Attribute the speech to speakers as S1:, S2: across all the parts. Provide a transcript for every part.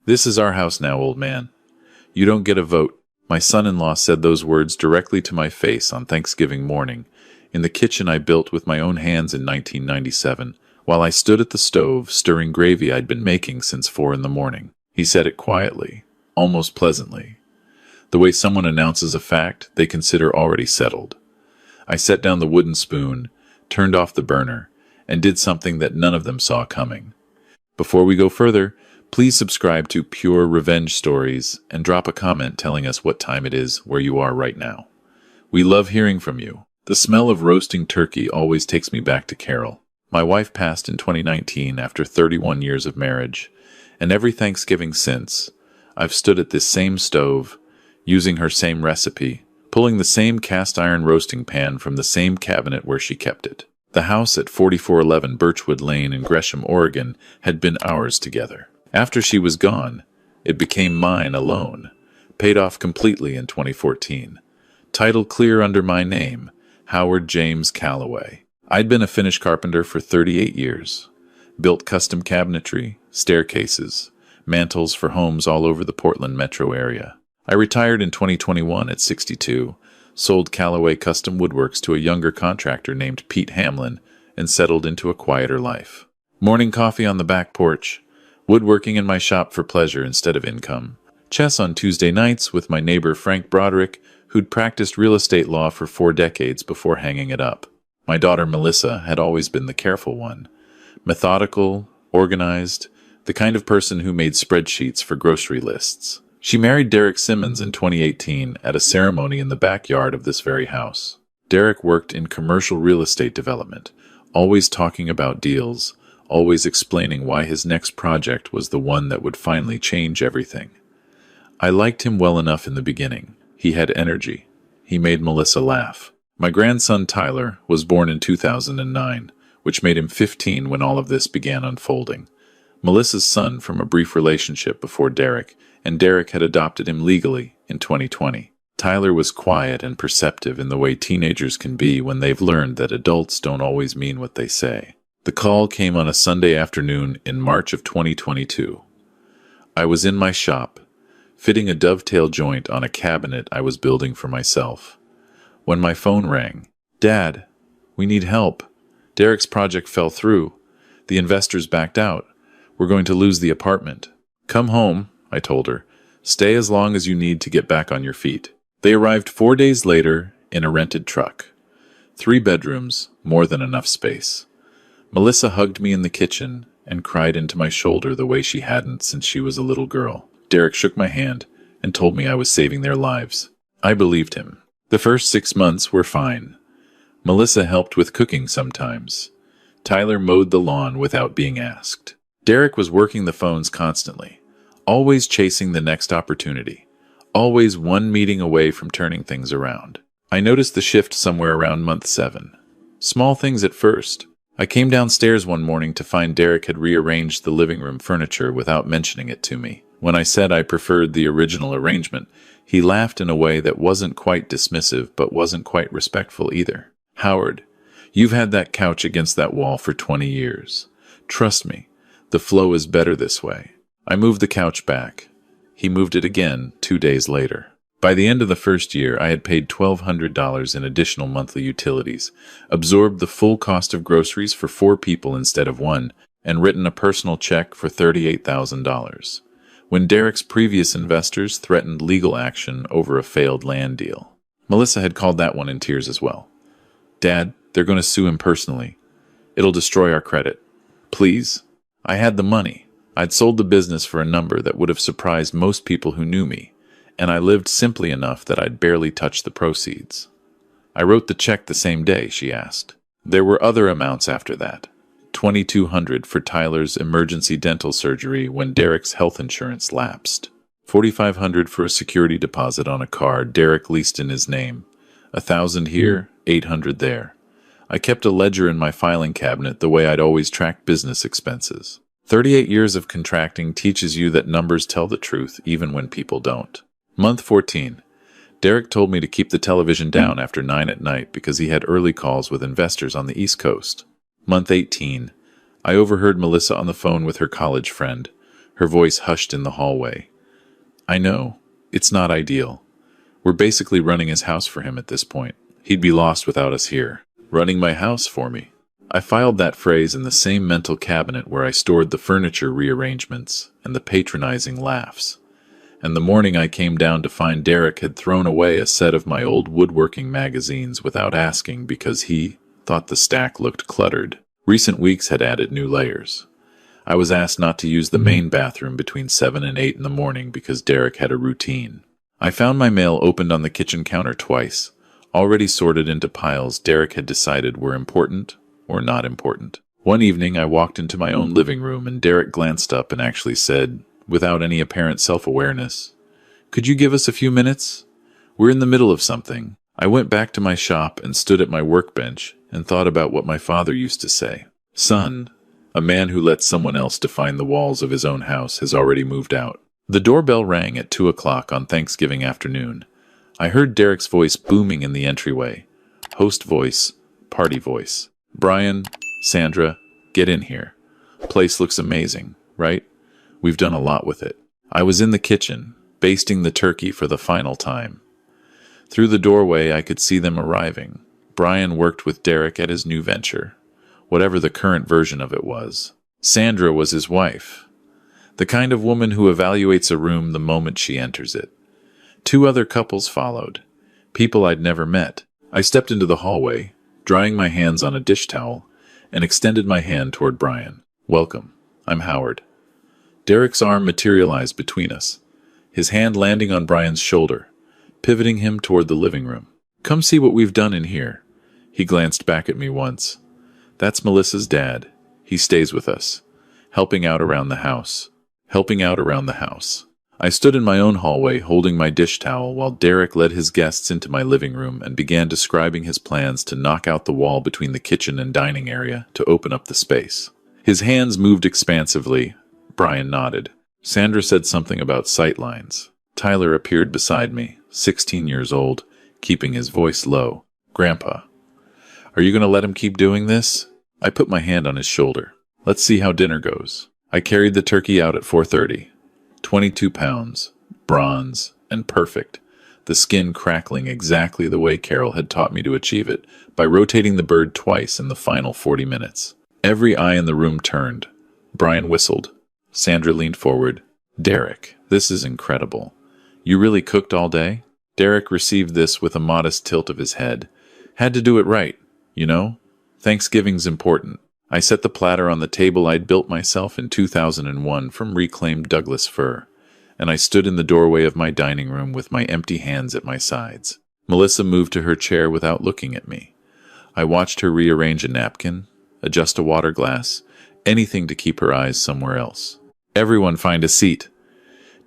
S1: "This is our house now, old man. You don't get a vote." My son-in-law said those words directly to my face on Thanksgiving morning, in the kitchen I built with my own hands in 1997, while I stood at the stove stirring gravy I'd been making since 4 in the morning. He said it quietly, almost pleasantly, the way someone announces a fact they consider already settled. I set down the wooden spoon, turned off the burner, and did something that none of them saw coming. Before we go further, please subscribe to Pure Revenge Stories and drop a comment telling us what time it is where you are right now. We love hearing from you. The smell of roasting turkey always takes me back to Carol. My wife passed in 2019 after 31 years of marriage, and every Thanksgiving since, I've stood at this same stove, using her same recipe, pulling the same cast iron roasting pan from the same cabinet where she kept it. The house at 4411 Birchwood Lane in Gresham, Oregon, had been ours together. After she was gone, it became mine alone, paid off completely in 2014. Title clear under my name, Howard James Calloway. I'd been a finish carpenter for 38 years, built custom cabinetry, staircases, mantels for homes all over the Portland metro area. I retired in 2021 at 62, sold Calloway Custom Woodworks to a younger contractor named Pete Hamlin, and settled into a quieter life. Morning coffee on the back porch, woodworking in my shop for pleasure instead of income, chess on Tuesday nights with my neighbor Frank Broderick, who'd practiced real estate law for 4 decades before hanging it up. My daughter Melissa had always been the careful one, methodical, organized, the kind of person who made spreadsheets for grocery lists. She married Derek Simmons in 2018 at a ceremony in the backyard of this very house. Derek worked in commercial real estate development, always talking about deals, always explaining why his next project was the one that would finally change everything. I liked him well enough in the beginning. He had energy. He made Melissa laugh. My grandson Tyler was born in 2009, which made him 15 when all of this began unfolding. Melissa's son from a brief relationship before Derek, and Derek had adopted him legally in 2020. Tyler was quiet and perceptive in the way teenagers can be when they've learned that adults don't always mean what they say. The call came on a Sunday afternoon in March of 2022. I was in my shop, fitting a dovetail joint on a cabinet I was building for myself, when my phone rang. "Dad, we need help. Derek's project fell through. The investors backed out. We're going to lose the apartment. Come home," I told her. "Stay as long as you need to get back on your feet." They arrived 4 days later in a rented truck. 3 bedrooms, more than enough space. Melissa hugged me in the kitchen and cried into my shoulder the way she hadn't since she was a little girl. Derek shook my hand and told me I was saving their lives. I believed him. The first 6 months were fine. Melissa helped with cooking sometimes. Tyler mowed the lawn without being asked. Derek was working the phones constantly, always chasing the next opportunity, always one meeting away from turning things around. I noticed the shift somewhere around month 7. Small things at first. I came downstairs one morning to find Derek had rearranged the living room furniture without mentioning it to me. When I said I preferred the original arrangement, he laughed in a way that wasn't quite dismissive but wasn't quite respectful either. "Howard, you've had that couch against that wall for 20 years. Trust me, the flow is better this way." I moved the couch back. He moved it again 2 days later. By the end of the first year, I had paid $1,200 in additional monthly utilities, absorbed the full cost of groceries for 4 people instead of 1, and written a personal check for $38,000. When Derek's previous investors threatened legal action over a failed land deal. Melissa had called that one in tears as well. "Dad, they're going to sue him personally. It'll destroy our credit. Please." I had the money. I'd sold the business for a number that would have surprised most people who knew me, and I lived simply enough that I'd barely touched the proceeds. "I wrote the check the same day," she asked. There were other amounts after that. $2,200 for Tyler's emergency dental surgery when Derek's health insurance lapsed. $4,500 for a security deposit on a car Derek leased in his name. $1,000 here, $800 there. I kept a ledger in my filing cabinet the way I'd always tracked business expenses. 38 years of contracting teaches you that numbers tell the truth even when people don't. Month 14. Derek told me to keep the television down after 9 at night because he had early calls with investors on the East Coast. Month 18. I overheard Melissa on the phone with her college friend. Her voice hushed in the hallway. I know. It's not ideal. We're basically running his house for him at this point. He'd be lost without us here. Running my house for me. I filed that phrase in the same mental cabinet where I stored the furniture rearrangements and the patronizing laughs. And the morning I came down to find Derek had thrown away a set of my old woodworking magazines without asking because he thought the stack looked cluttered. Recent weeks had added new layers. I was asked not to use the main bathroom between 7 and 8 in the morning because Derek had a routine. I found my mail opened on the kitchen counter twice, already sorted into piles Derek had decided were important or not important. One evening I walked into my own living room and Derek glanced up and actually said, without any apparent self-awareness, "Could you give us a few minutes? We're in the middle of something." I went back to my shop and stood at my workbench and thought about what my father used to say. "Son, a man who lets someone else define the walls of his own house has already moved out." The doorbell rang at 2 o'clock on Thanksgiving afternoon. I heard Derek's voice booming in the entryway. Host voice, party voice. "Brian, Sandra, get in here. Place looks amazing, right? We've done a lot with it." I was in the kitchen, basting the turkey for the final time. Through the doorway I could see them arriving. Brian worked with Derek at his new venture, whatever the current version of it was. Sandra was his wife, the kind of woman who evaluates a room the moment she enters it. 2 other couples followed, people I'd never met. I stepped into the hallway, drying my hands on a dish towel, and extended my hand toward Brian. "Welcome. I'm Howard." Derek's arm materialized between us, his hand landing on Brian's shoulder, pivoting him toward the living room. "Come see what we've done in here." He glanced back at me once. "That's Melissa's dad. He stays with us, helping out around the house. I stood in my own hallway holding my dish towel while Derek led his guests into my living room and began describing his plans to knock out the wall between the kitchen and dining area to open up the space. His hands moved expansively. Brian nodded. Sandra said something about sightlines. Tyler appeared beside me, 16 years old, keeping his voice low. "Grandpa, are you going to let him keep doing this?" I put my hand on his shoulder. "Let's see how dinner goes." I carried the turkey out at 4:30. 22 pounds, bronze, and perfect, the skin crackling exactly the way Carol had taught me to achieve it by rotating the bird twice in the final 40 minutes. Every eye in the room turned. Brian whistled. Sandra leaned forward. "Derek, this is incredible. You really cooked all day?" Derek received this with a modest tilt of his head. "Had to do it right, you know? Thanksgiving's important." I set the platter on the table I'd built myself in 2001 from reclaimed Douglas fir, and I stood in the doorway of my dining room with my empty hands at my sides. Melissa moved to her chair without looking at me. I watched her rearrange a napkin, adjust a water glass, anything to keep her eyes somewhere else. "Everyone find a seat."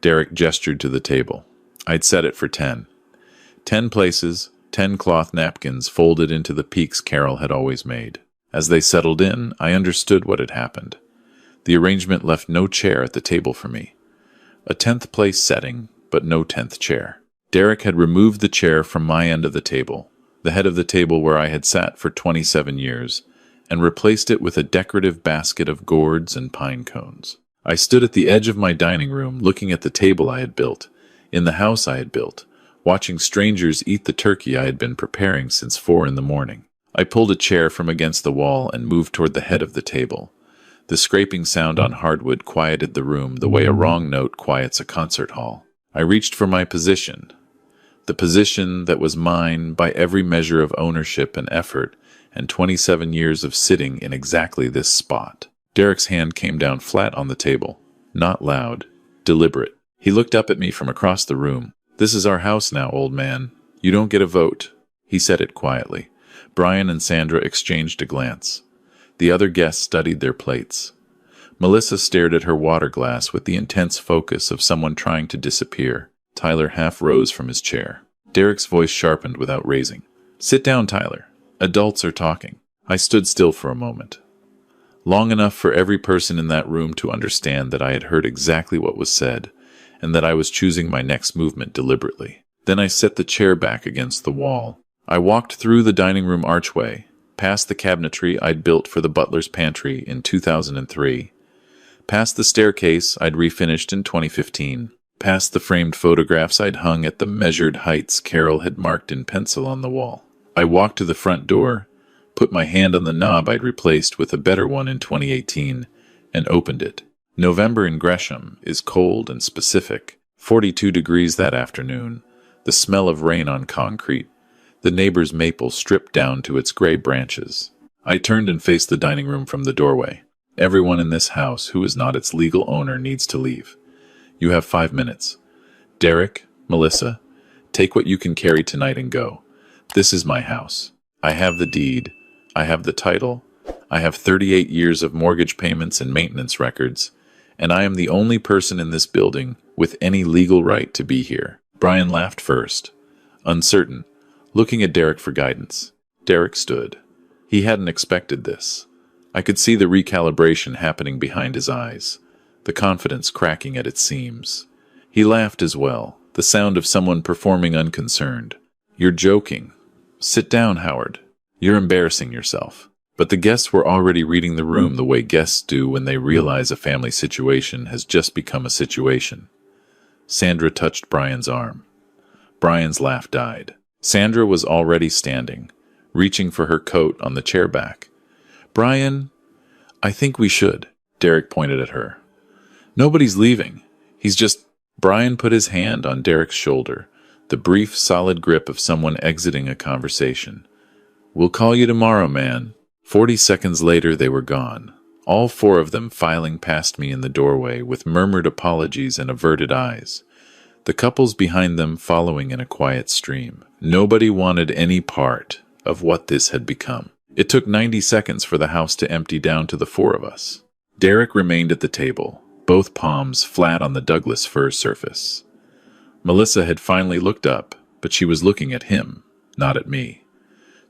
S1: Derek gestured to the table. I'd set it for 10. 10 places, 10 cloth napkins folded into the peaks Carol had always made. As they settled in, I understood what had happened. The arrangement left no chair at the table for me. A 10th place setting, but no 10th chair. Derek had removed the chair from my end of the table, the head of the table where I had sat for 27 years, and replaced it with a decorative basket of gourds and pine cones. I stood at the edge of my dining room looking at the table I had built, in the house I had built, watching strangers eat the turkey I had been preparing since 4 in the morning. I pulled a chair from against the wall and moved toward the head of the table. The scraping sound on hardwood quieted the room the way a wrong note quiets a concert hall. I reached for my position, the position that was mine by every measure of ownership and effort, and 27 years of sitting in exactly this spot. Derek's hand came down flat on the table, not loud, deliberate. He looked up at me from across the room. "This is our house now, old man. You don't get a vote." He said it quietly. Brian and Sandra exchanged a glance. The other guests studied their plates. Melissa stared at her water glass with the intense focus of someone trying to disappear. Tyler half rose from his chair. Derek's voice sharpened without raising. "Sit down, Tyler. Adults are talking." I stood still for a moment. Long enough for every person in that room to understand that I had heard exactly what was said, and that I was choosing my next movement deliberately. Then I set the chair back against the wall. I walked through the dining room archway, past the cabinetry I'd built for the butler's pantry in 2003, Past the staircase I'd refinished in 2015. Past the framed photographs I'd hung at the measured heights Carol had marked in pencil on the wall. I walked to the front door, put my hand on the knob I'd replaced with a better one in 2018, and opened it. November in Gresham is cold and specific. 42 degrees that afternoon. The smell of rain on concrete. The neighbor's maple stripped down to its gray branches. I turned and faced the dining room from the doorway. Everyone in this house who is not its legal owner needs to leave. You have 5 minutes. Derek, Melissa, take what you can carry tonight and go. This is my house. I have the deed. I have the title. I have 38 years of mortgage payments and maintenance records. And I am the only person in this building with any legal right to be here. Brian laughed first, uncertain, looking at Derek for guidance. Derek stood. He hadn't expected this. I could see the recalibration happening behind his eyes, the confidence cracking at its seams. He laughed as well, the sound of someone performing unconcerned. You're joking. Sit down, Howard. You're embarrassing yourself. But the guests were already reading the room the way guests do when they realize a family situation has just become a situation. Sandra touched Brian's arm. Brian's laugh died. Sandra was already standing, reaching for her coat on the chair back. Brian, I think we should. Derek pointed at her. Nobody's leaving. He's just... Brian put his hand on Derek's shoulder, the brief, solid grip of someone exiting a conversation. We'll call you tomorrow, man. 40 seconds later, they were gone, all 4 of them filing past me in the doorway with murmured apologies and averted eyes. The couples behind them following in a quiet stream. Nobody wanted any part of what this had become. It took 90 seconds for the house to empty down to the 4 of us. Derek remained at the table, both palms flat on the Douglas fir surface. Melissa had finally looked up, but she was looking at him, not at me.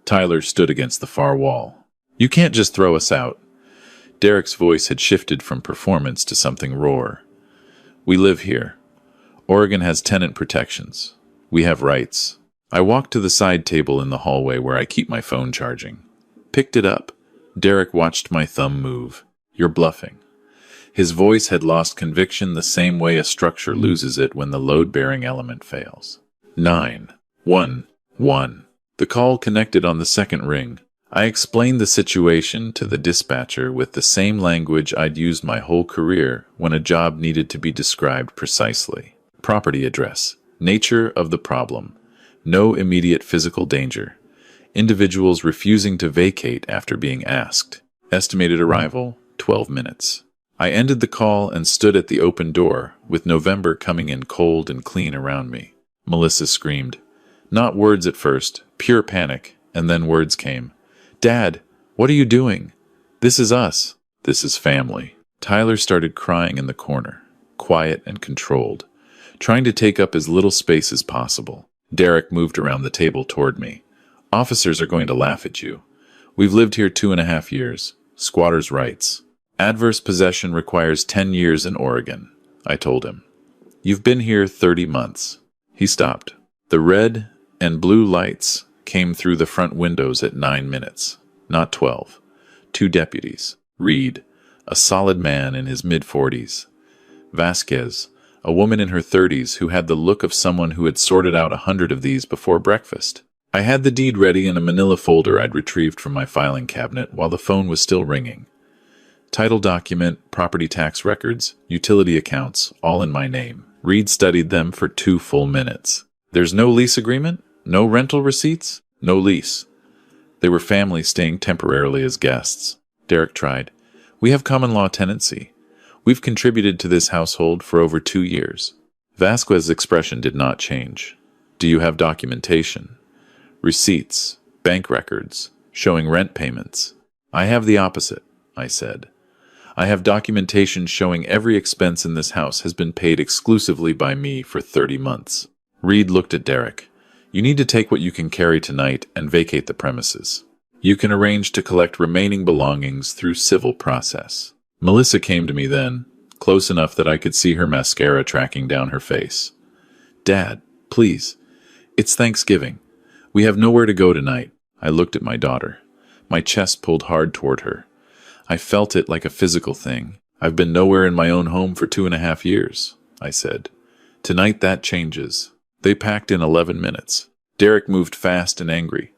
S1: Tyler stood against the far wall. You can't just throw us out. Derek's voice had shifted from performance to something raw. We live here. Oregon has tenant protections. We have rights. I walked to the side table in the hallway where I keep my phone charging. Picked it up. Derek watched my thumb move. You're bluffing. His voice had lost conviction the same way a structure loses it when the load-bearing element fails. 911. The call connected on the second ring. I explained the situation to the dispatcher with the same language I'd used my whole career when a job needed to be described precisely. Property address. Nature of the problem. No immediate physical danger. Individuals refusing to vacate after being asked. Estimated arrival, 12 minutes. I ended the call and stood at the open door, with November coming in cold and clean around me. Melissa screamed. Not words at first, pure panic, and then words came. Dad, what are you doing? This is us. This is family. Tyler started crying in the corner, quiet and controlled, trying to take up as little space as possible. Derek moved around the table toward me. Officers are going to laugh at you. We've lived here 2.5 years. Squatters' rights. Adverse possession requires 10 years in Oregon, I told him. You've been here 30 months. He stopped. The red and blue lights came through the front windows at 9 minutes, not 12. 2 deputies. Reed, a solid man in his mid-40s. Vasquez, a woman in her 30s who had the look of someone who had sorted out 100 of these before breakfast. I had the deed ready in a manila folder I'd retrieved from my filing cabinet while the phone was still ringing. Title document, property tax records, utility accounts, all in my name. Reed studied them for 2 full minutes. There's no lease agreement? No rental receipts? No lease. They were families staying temporarily as guests. Derek tried. We have common law tenancy. We've contributed to this household for over 2 years. Vasquez's expression did not change. Do you have documentation? Receipts, bank records, showing rent payments? I have the opposite, I said. I have documentation showing every expense in this house has been paid exclusively by me for 30 months. Reed looked at Derek. You need to take what you can carry tonight and vacate the premises. You can arrange to collect remaining belongings through civil process. Melissa came to me then, close enough that I could see her mascara tracking down her face. Dad, please. It's Thanksgiving. We have nowhere to go tonight. I looked at my daughter. My chest pulled hard toward her. I felt it like a physical thing. I've been nowhere in my own home for 2.5 years, I said. Tonight that changes. They packed in 11 minutes. Derek moved fast and angry,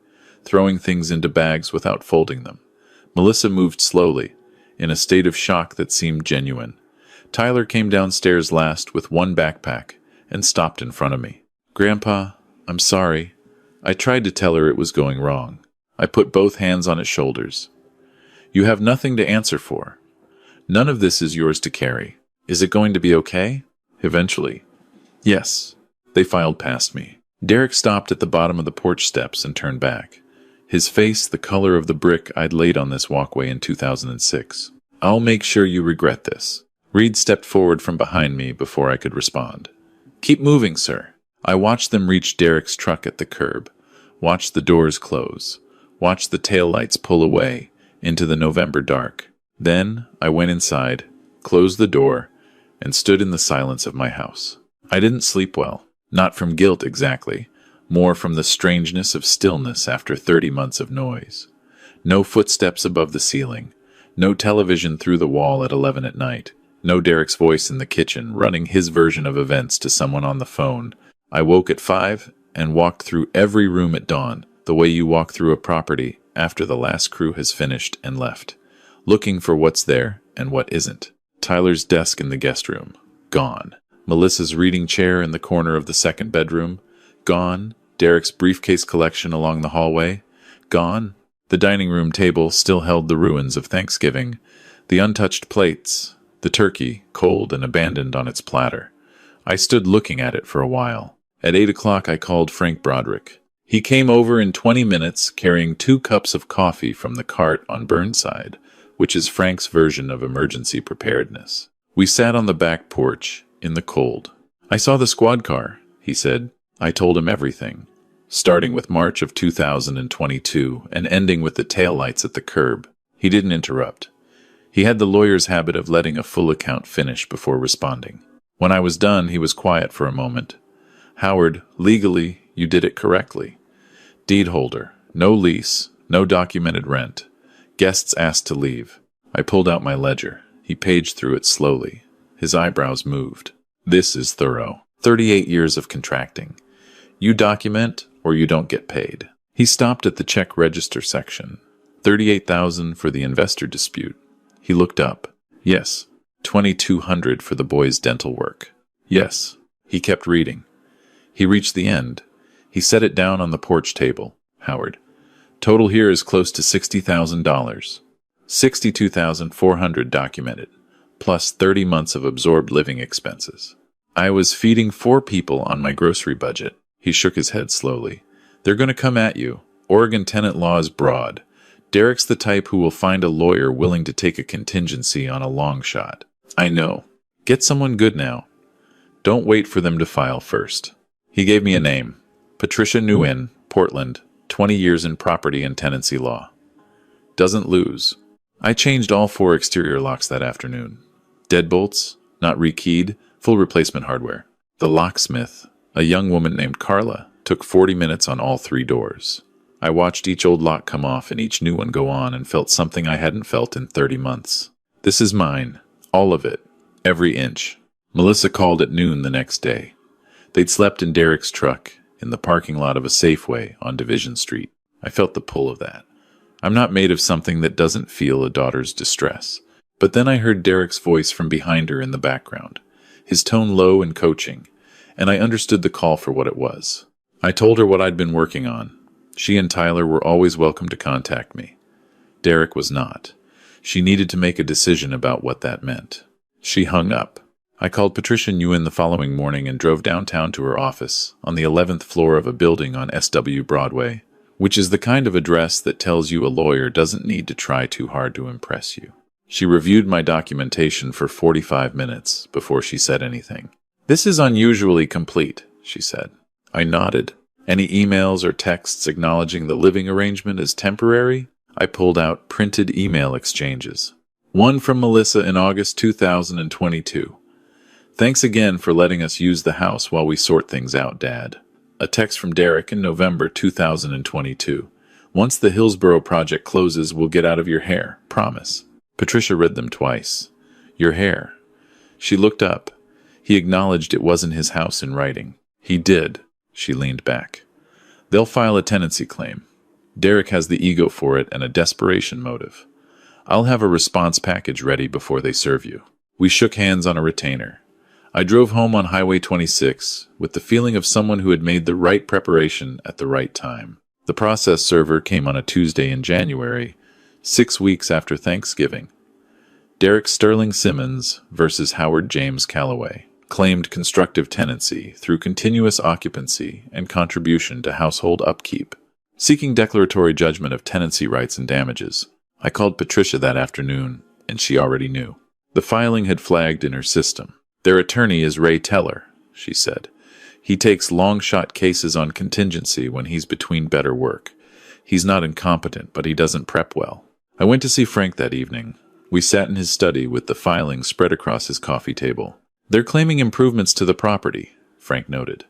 S1: throwing things into bags without folding them. Melissa moved slowly, in a state of shock that seemed genuine. Tyler came downstairs last with one backpack and stopped in front of me. Grandpa, I'm sorry. I tried to tell her it was going wrong. I put both hands on his shoulders. You have nothing to answer for. None of this is yours to carry. Is it going to be okay? Eventually. Yes. They filed past me. Derek stopped at the bottom of the porch steps and turned back, his face the color of the brick I'd laid on this walkway in 2006. I'll make sure you regret this. Reed stepped forward from behind me before I could respond. Keep moving, sir. I watched them reach Derek's truck at the curb, watched the doors close, watched the taillights pull away into the November dark. Then I went inside, closed the door, and stood in the silence of my house. I didn't sleep well, not from guilt exactly, more from the strangeness of stillness after 30 months of noise. No footsteps above the ceiling, no television through the wall at 11 at night, no Derek's voice in the kitchen running his version of events to someone on the phone. I woke at 5 and walked through every room at dawn, the way you walk through a property after the last crew has finished and left, looking for what's there and what isn't. Tyler's desk in the guest room, gone. Melissa's reading chair in the corner of the second bedroom, gone. Derek's briefcase collection along the hallway, gone. The dining room table still held the ruins of Thanksgiving, the untouched plates, the turkey, cold and abandoned on its platter. I stood looking at it for a while. At 8 o'clock I called Frank Broderick. He came over in 20 minutes carrying 2 cups of coffee from the cart on Burnside, which is Frank's version of emergency preparedness. We sat on the back porch, in the cold. I saw the squad car, he said. I told him everything, starting with March of 2022 and ending with the taillights at the curb. He didn't interrupt. He had the lawyer's habit of letting a full account finish before responding. When I was done, he was quiet for a moment. Howard, legally, you did it correctly. Deed holder, no lease, no documented rent. Guests asked to leave. I pulled out my ledger. He paged through it slowly. His eyebrows moved. This is thorough. 38 years of contracting. You document or you don't get paid. He stopped at the check register section. $38,000 for the investor dispute. He looked up. Yes. $2,200 for the boys' dental work. Yes. He kept reading. He reached the end. He set it down on the porch table. Howard. Total here is close to $60,000. $62,400 documented, plus 30 months of absorbed living expenses. I was feeding 4 people on my grocery budget. He shook his head slowly. They're going to come at you. Oregon tenant law is broad. Derek's the type who will find a lawyer willing to take a contingency on a long shot. I know. Get someone good now. Don't wait for them to file first. He gave me a name. Patricia Nguyen, Portland, 20 years in property and tenancy law. Doesn't lose. I changed all 4 exterior locks that afternoon. Deadbolts, not rekeyed, full replacement hardware. The locksmith, a young woman named Carla, took 40 minutes on all 3 doors. I watched each old lock come off and each new one go on and felt something I hadn't felt in 30 months. This is mine. All of it. Every inch. Melissa called at noon the next day. They'd slept in Derek's truck, in the parking lot of a Safeway on Division Street. I felt the pull of that. I'm not made of something that doesn't feel a daughter's distress. But then I heard Derek's voice from behind her in the background, his tone low and coaching, and I understood the call for what it was. I told her what I'd been working on. She and Tyler were always welcome to contact me. Derek was not. She needed to make a decision about what that meant. She hung up. I called Patricia Nguyen the following morning and drove downtown to her office on the 11th floor of a building on SW Broadway, which is the kind of address that tells you a lawyer doesn't need to try too hard to impress you. She reviewed my documentation for 45 minutes before she said anything. This is unusually complete, she said. I nodded. Any emails or texts acknowledging the living arrangement as temporary? I pulled out printed email exchanges. One from Melissa in August 2022. Thanks again for letting us use the house while we sort things out, Dad. A text from Derek in November 2022. Once the Hillsborough project closes, we'll get out of your hair. Promise. Patricia read them twice. Your hair. She looked up. He acknowledged it wasn't his house in writing. He did. She leaned back. They'll file a tenancy claim. Derek has the ego for it and a desperation motive. I'll have a response package ready before they serve you. We shook hands on a retainer. I drove home on Highway 26 with the feeling of someone who had made the right preparation at the right time. The process server came on a Tuesday in January, 6 weeks after Thanksgiving. Derek Sterling Simmons versus Howard James Calloway claimed constructive tenancy through continuous occupancy and contribution to household upkeep, seeking declaratory judgment of tenancy rights and damages. I called Patricia that afternoon, and she already knew. The filing had flagged in her system. Their attorney is Ray Teller, she said. He takes long-shot cases on contingency when he's between better work. He's not incompetent, but he doesn't prep well. I went to see Frank that evening. We sat in his study with the filing spread across his coffee table. They're claiming improvements to the property, Frank noted.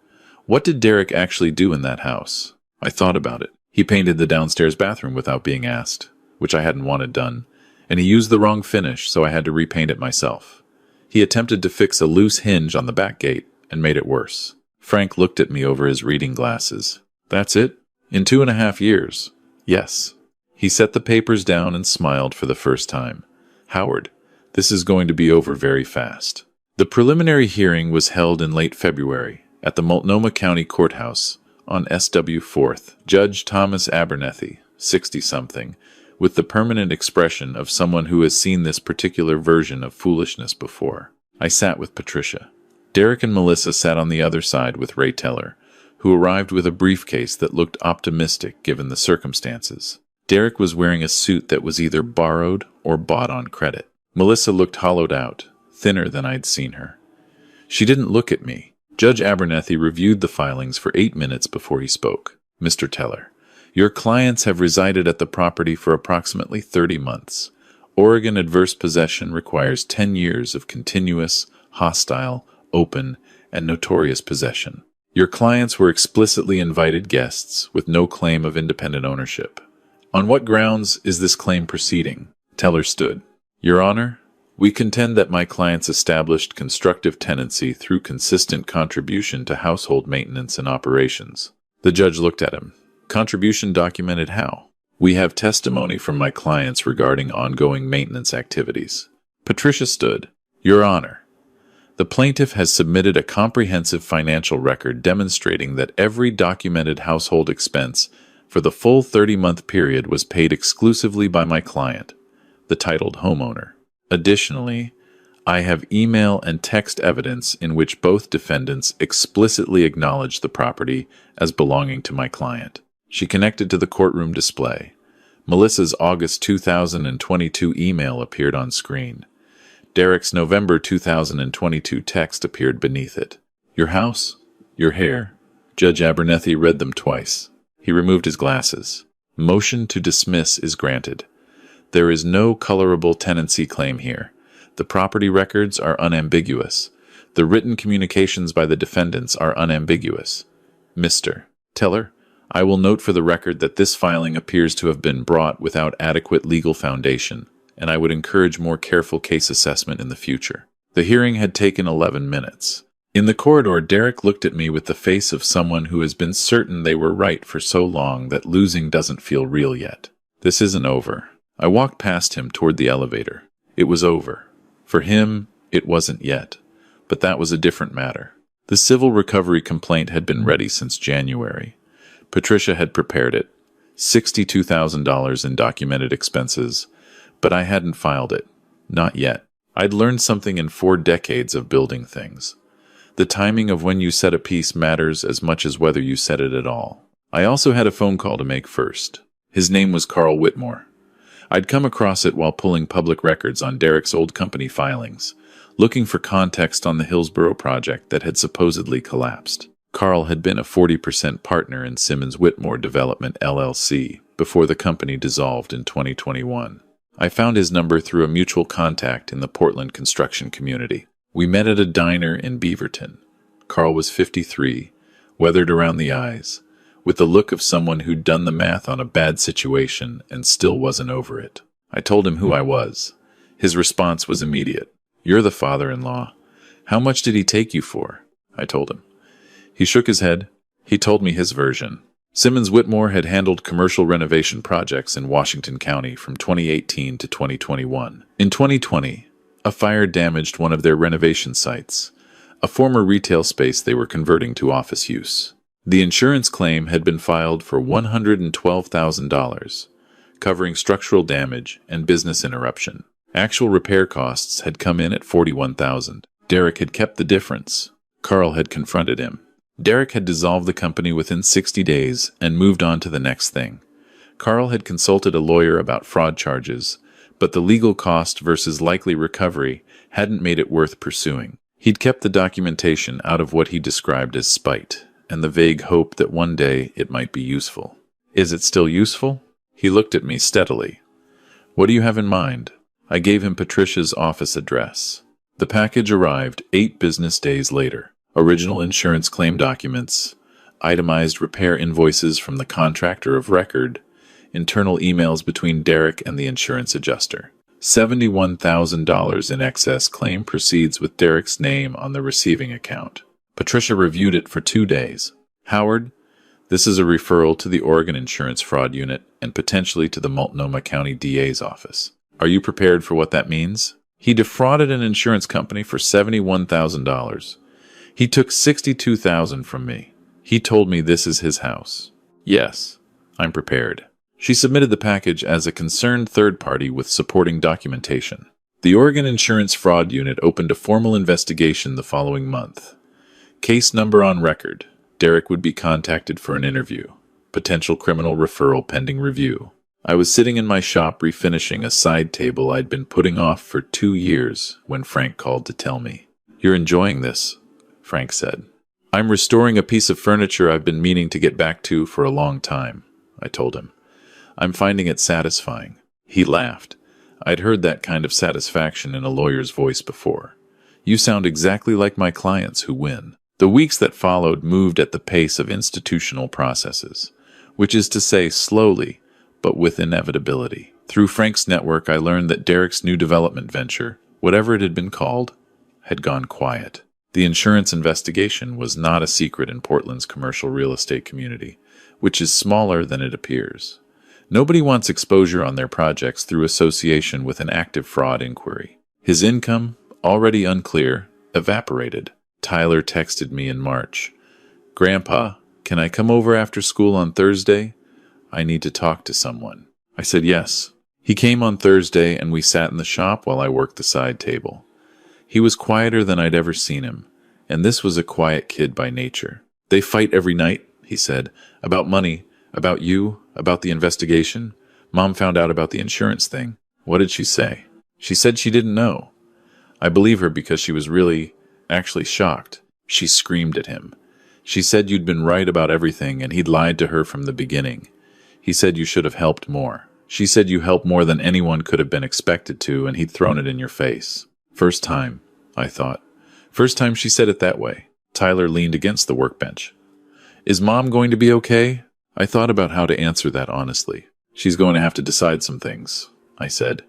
S1: What did Derek actually do in that house? I thought about it. He painted the downstairs bathroom without being asked, which I hadn't wanted done, and he used the wrong finish, so I had to repaint it myself. He attempted to fix a loose hinge on the back gate and made it worse. Frank looked at me over his reading glasses. That's it? In 2.5 years? Yes. He set the papers down and smiled for the first time. Howard, this is going to be over very fast. The preliminary hearing was held in late February at the Multnomah County Courthouse on SW 4th. Judge Thomas Abernethy, 60-something, with the permanent expression of someone who has seen this particular version of foolishness before. I sat with Patricia. Derek and Melissa sat on the other side with Ray Teller, who arrived with a briefcase that looked optimistic given the circumstances. Derek was wearing a suit that was either borrowed or bought on credit. Melissa looked hollowed out, thinner than I'd seen her. She didn't look at me. Judge Abernethy reviewed the filings for 8 minutes before he spoke. Mr. Teller, your clients have resided at the property for approximately 30 months. Oregon adverse possession requires 10 years of continuous, hostile, open, and notorious possession. Your clients were explicitly invited guests with no claim of independent ownership. On what grounds is this claim proceeding? Teller stood. Your Honor, we contend that my clients established constructive tenancy through consistent contribution to household maintenance and operations. The judge looked at him. Contribution documented how? We have testimony from my clients regarding ongoing maintenance activities. Patricia stood. Your Honor, the plaintiff has submitted a comprehensive financial record demonstrating that every documented household expense for the full 30-month period was paid exclusively by my client, the titled homeowner. Additionally, I have email and text evidence in which both defendants explicitly acknowledge the property as belonging to my client. She connected to the courtroom display. Melissa's August 2022 email appeared on screen. Derek's November 2022 text appeared beneath it. Your house? Your hair? Judge Abernethy read them twice. He removed his glasses. Motion to dismiss is granted. There is no colorable tenancy claim here. The property records are unambiguous. The written communications by the defendants are unambiguous. Mr. Teller, I will note for the record that this filing appears to have been brought without adequate legal foundation, and I would encourage more careful case assessment in the future. The hearing had taken 11 minutes. In the corridor, Derek looked at me with the face of someone who has been certain they were right for so long that losing doesn't feel real yet. This isn't over. I walked past him toward the elevator. It was over. For him, it wasn't yet. But that was a different matter. The civil recovery complaint had been ready since January. Patricia had prepared it. $62,000 in documented expenses. But I hadn't filed it. Not yet. I'd learned something in 4 decades of building things. The timing of when you set a piece matters as much as whether you set it at all. I also had a phone call to make first. His name was Carl Whitmore. I'd come across it while pulling public records on Derek's old company filings, looking for context on the Hillsborough project that had supposedly collapsed. Carl had been a 40% partner in Simmons Whitmore Development LLC before the company dissolved in 2021. I found his number through a mutual contact in the Portland construction community. We met at a diner in Beaverton. Carl was 53, weathered around the eyes, with the look of someone who'd done the math on a bad situation and still wasn't over it. I told him who I was. His response was immediate. You're the father-in-law. How much did he take you for? I told him. He shook his head. He told me his version. Simmons Whitmore had handled commercial renovation projects in Washington County from 2018 to 2021. In 2020, a fire damaged one of their renovation sites, a former retail space they were converting to office use. The insurance claim had been filed for $112,000, covering structural damage and business interruption. Actual repair costs had come in at $41,000. Derek had kept the difference. Carl had confronted him. Derek had dissolved the company within 60 days and moved on to the next thing. Carl had consulted a lawyer about fraud charges, but the legal cost versus likely recovery hadn't made it worth pursuing. He'd kept the documentation out of what he described as spite, and the vague hope that one day it might be useful. Is it still useful? He looked at me steadily. What do you have in mind? I gave him Patricia's office address. The package arrived 8 business days later. Original insurance claim documents, itemized repair invoices from the contractor of record, internal emails between Derek and the insurance adjuster. $71,000 in excess claim proceeds with Derek's name on the receiving account. Patricia reviewed it for 2 days. Howard, this is a referral to the Oregon Insurance Fraud Unit and potentially to the Multnomah County DA's office. Are you prepared for what that means? He defrauded an insurance company for $71,000. He took $62,000 from me. He told me this is his house. Yes, I'm prepared. She submitted the package as a concerned third party with supporting documentation. The Oregon Insurance Fraud Unit opened a formal investigation the following month. Case number on record. Derek would be contacted for an interview. Potential criminal referral pending review. I was sitting in my shop refinishing a side table I'd been putting off for 2 years when Frank called to tell me. You're enjoying this, Frank said. I'm restoring a piece of furniture I've been meaning to get back to for a long time, I told him. I'm finding it satisfying. He laughed. I'd heard that kind of satisfaction in a lawyer's voice before. You sound exactly like my clients who win. The weeks that followed moved at the pace of institutional processes, which is to say slowly, but with inevitability. Through Frank's network, I learned that Derek's new development venture, whatever it had been called, had gone quiet. The insurance investigation was not a secret in Portland's commercial real estate community, which is smaller than it appears. Nobody wants exposure on their projects through association with an active fraud inquiry. His income, already unclear, evaporated. Tyler texted me in March. Grandpa, can I come over after school on Thursday? I need to talk to someone. I said yes. He came on Thursday and we sat in the shop while I worked the side table. He was quieter than I'd ever seen him, and this was a quiet kid by nature. They fight every night, he said, about money, about you, about the investigation. Mom found out about the insurance thing. What did she say? She said she didn't know. I believe her because she was actually shocked. She screamed at him. She said you'd been right about everything and he'd lied to her from the beginning. He said you should have helped more. She said you helped more than anyone could have been expected to, and he'd thrown it in your face. First time, I thought. First time she said it that way. Tyler leaned against the workbench. Is Mom going to be okay? I thought about how to answer that honestly. She's going to have to decide some things, I said.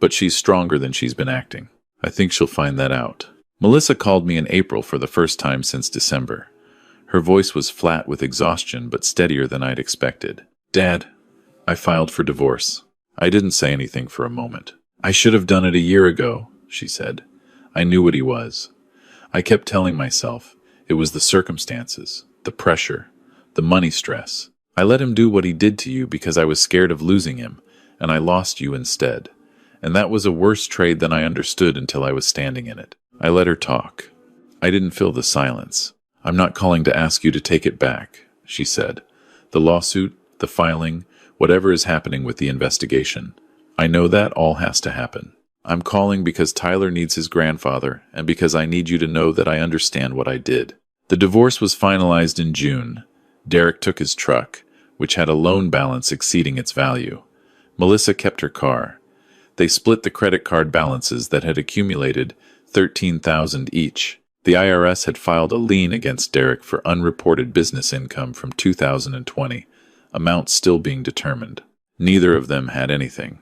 S1: But she's stronger than she's been acting. I think she'll find that out. Melissa called me in April for the first time since December. Her voice was flat with exhaustion, but steadier than I'd expected. Dad, I filed for divorce. I didn't say anything for a moment. I should have done it a year ago, she said. I knew what he was. I kept telling myself it was the circumstances, the pressure, the money stress. I let him do what he did to you because I was scared of losing him, and I lost you instead. And that was a worse trade than I understood until I was standing in it. I let her talk. I didn't fill the silence. I'm not calling to ask you to take it back, she said. The lawsuit, the filing, whatever is happening with the investigation. I know that all has to happen. I'm calling because Tyler needs his grandfather, and because I need you to know that I understand what I did. The divorce was finalized in June. Derek took his truck, which had a loan balance exceeding its value. Melissa kept her car. They split the credit card balances that had accumulated $13,000 each. The IRS had filed a lien against Derek for unreported business income from 2020, amounts still being determined. Neither of them had anything.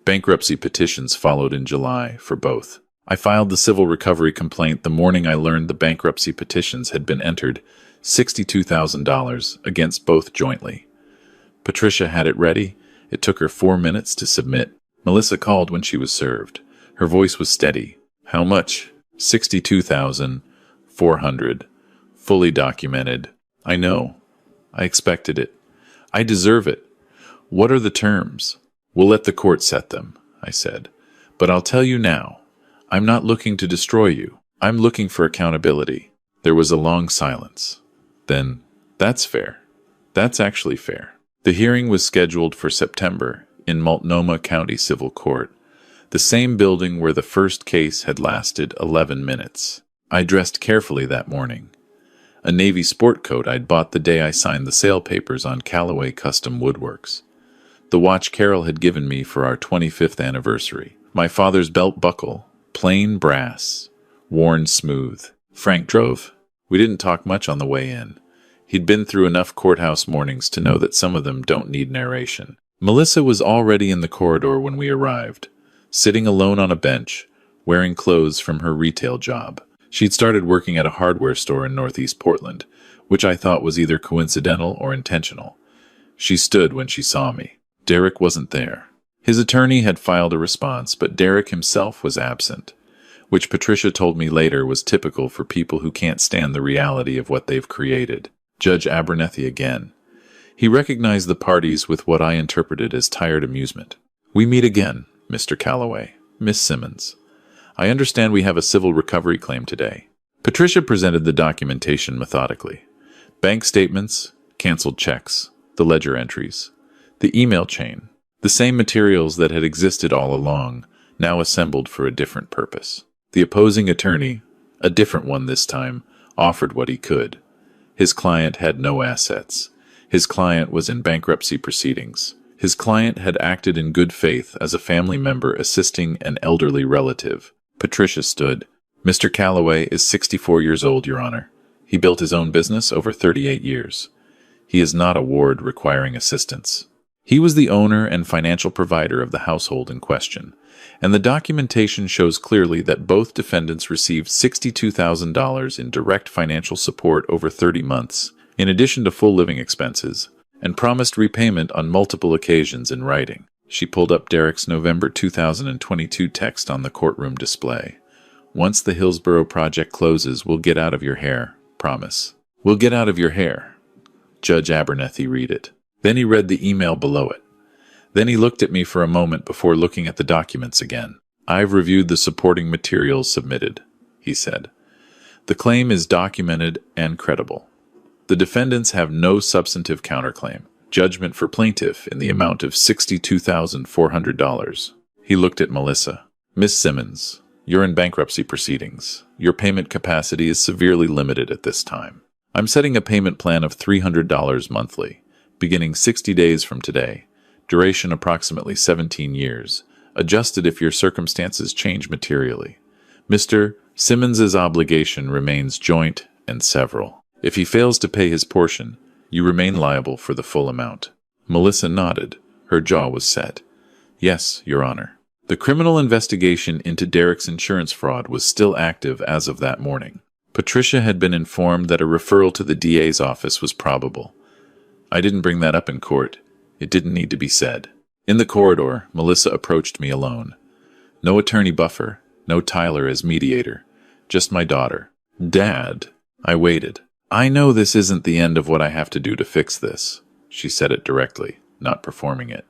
S1: Bankruptcy petitions followed in July for both. I filed the civil recovery complaint the morning I learned the bankruptcy petitions had been entered, $62,000 against both jointly. Patricia had it ready. It took her 4 minutes to submit. Melissa called when she was served. Her voice was steady. How much? 62,400. Fully documented. I know. I expected it. I deserve it. What are the terms? We'll let the court set them, I said. But I'll tell you now. I'm not looking to destroy you. I'm looking for accountability. There was a long silence. Then, that's fair. That's actually fair. The hearing was scheduled for September in Multnomah County Civil Court, the same building where the first case had lasted 11 minutes. I dressed carefully that morning. A navy sport coat I'd bought the day I signed the sale papers on Callaway Custom Woodworks. The watch Carol had given me for our 25th anniversary. My father's belt buckle, plain brass, worn smooth. Frank drove. We didn't talk much on the way in. He'd been through enough courthouse mornings to know that some of them don't need narration. Melissa was already in the corridor when we arrived, sitting alone on a bench, wearing clothes from her retail job. She'd started working at a hardware store in Northeast Portland, which I thought was either coincidental or intentional. She stood when she saw me. Derek wasn't there. His attorney had filed a response, but Derek himself was absent, which Patricia told me later was typical for people who can't stand the reality of what they've created. Judge Abernethy again. He recognized the parties with what I interpreted as tired amusement. We meet again, Mr. Callaway, Miss Simmons. I understand we have a civil recovery claim today. Patricia presented the documentation methodically. Bank statements, canceled checks, the ledger entries, the email chain, the same materials that had existed all along, now assembled for a different purpose. The opposing attorney, a different one this time, offered what he could. His client had no assets. His client was in bankruptcy proceedings. His client had acted in good faith as a family member assisting an elderly relative. Patricia stood. Mr. Callaway is 64 years old, Your Honor. He built his own business over 38 years. He is not a ward requiring assistance. He was the owner and financial provider of the household in question, and the documentation shows clearly that both defendants received $62,000 in direct financial support over 30 months, in addition to full living expenses, and promised repayment on multiple occasions in writing. She pulled up Derek's November 2022 text on the courtroom display. Once the Hillsborough project closes, we'll get out of your hair. Promise. We'll get out of your hair. Judge Abernethy read it. Then he read the email below it. Then he looked at me for a moment before looking at the documents again. I've reviewed the supporting materials submitted, he said. The claim is documented and credible. The defendants have no substantive counterclaim. Judgment for plaintiff in the amount of $62,400. He looked at Melissa. Miss Simmons, you're in bankruptcy proceedings. Your payment capacity is severely limited at this time. I'm setting a payment plan of $300 monthly, beginning 60 days from today. Duration approximately 17 years, adjusted if your circumstances change materially. Mr. Simmons's obligation remains joint and several. If he fails to pay his portion, you remain liable for the full amount. Melissa nodded. Her jaw was set. Yes, Your Honor. The criminal investigation into Derek's insurance fraud was still active as of that morning. Patricia had been informed that a referral to the DA's office was probable. I didn't bring that up in court. It didn't need to be said. In the corridor, Melissa approached me alone. No attorney buffer, no Tyler as mediator, just my daughter. Dad. I waited. I know this isn't the end of what I have to do to fix this. She said it directly, not performing it.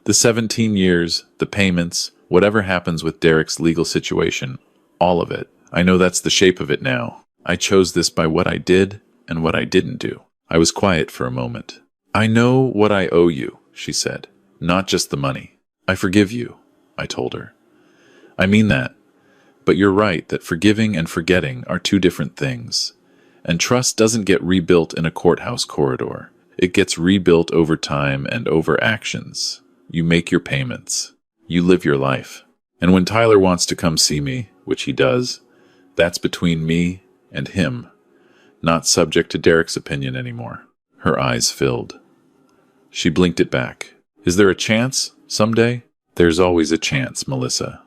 S1: The 17 years, the payments, whatever happens with Derek's legal situation, all of it. I know that's the shape of it now. I chose this by what I did and what I didn't do. I was quiet for a moment. I know what I owe you, she said. Not just the money. I forgive you, I told her. I mean that. But you're right that forgiving and forgetting are two different things. And trust doesn't get rebuilt in a courthouse corridor. It gets rebuilt over time and over actions. You make your payments. You live your life. And when Tyler wants to come see me, which he does, that's between me and him, not subject to Derek's opinion anymore. Her eyes filled. She blinked it back. Is there a chance, someday? There's always a chance, Melissa.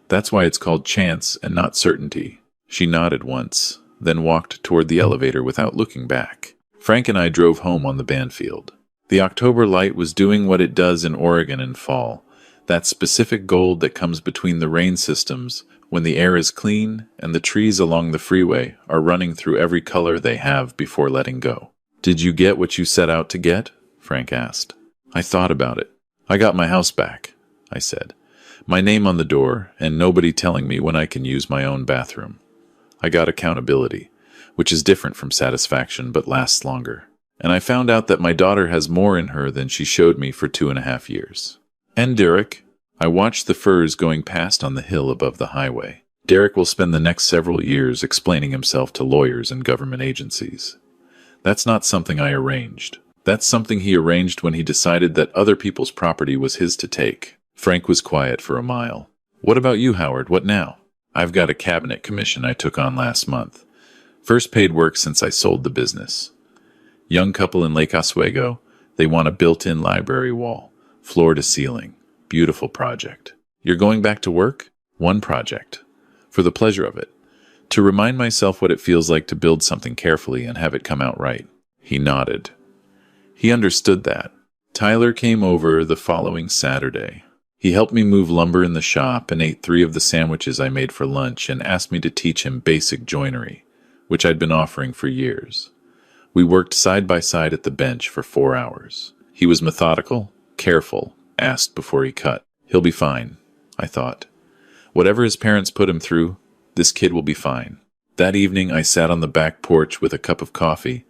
S1: That's why it's called chance and not certainty. She nodded once, then walked toward the elevator without looking back. Frank and I drove home on the Banfield. The October light was doing what it does in Oregon in fall, that specific gold that comes between the rain systems when the air is clean and the trees along the freeway are running through every color they have before letting go. "Did you get what you set out to get?" Frank asked. I thought about it. "I got my house back," I said. "My name on the door, and nobody telling me when I can use my own bathroom. I got accountability, which is different from satisfaction but lasts longer. And I found out that my daughter has more in her than she showed me for 2.5 years. And Derek." I watched the firs going past on the hill above the highway. "Derek will spend the next several years explaining himself to lawyers and government agencies. That's not something I arranged. That's something he arranged when he decided that other people's property was his to take." Frank was quiet for a mile. "What about you, Howard? What now?" "I've got a cabinet commission I took on last month. First paid work since I sold the business. Young couple in Lake Oswego. They want a built-in library wall, floor to ceiling. Beautiful project." "You're going back to work?" "One project. For the pleasure of it. To remind myself what it feels like to build something carefully and have it come out right." He nodded. He understood that. Tyler came over the following Saturday. He helped me move lumber in the shop and ate 3 of the sandwiches I made for lunch and asked me to teach him basic joinery, which I'd been offering for years. We worked side by side at the bench for 4 hours. He was methodical, careful, asked before he cut. "He'll be fine," I thought. "Whatever his parents put him through, this kid will be fine." That evening I sat on the back porch with a cup of coffee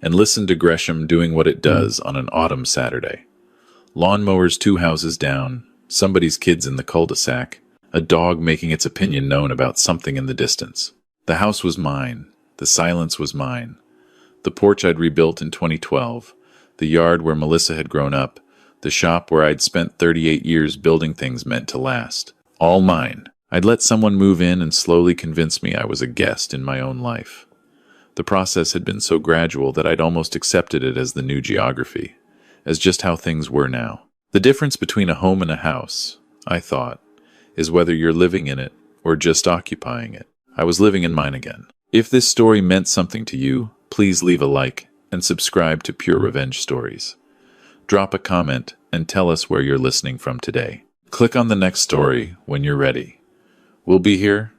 S1: and listened to Gresham doing what it does on an autumn Saturday. Lawnmowers 2 houses down, somebody's kids in the cul-de-sac, a dog making its opinion known about something in the distance. The house was mine. The silence was mine. The porch I'd rebuilt in 2012, the yard where Melissa had grown up, the shop where I'd spent 38 years building things meant to last. All mine. I'd let someone move in and slowly convince me I was a guest in my own life. The process had been so gradual that I'd almost accepted it as the new geography, as just how things were now. The difference between a home and a house, I thought, is whether you're living in it or just occupying it. I was living in mine again. If this story meant something to you, please leave a like and subscribe to Pure Revenge Stories. Drop a comment and tell us where you're listening from today. Click on the next story when you're ready. We'll be here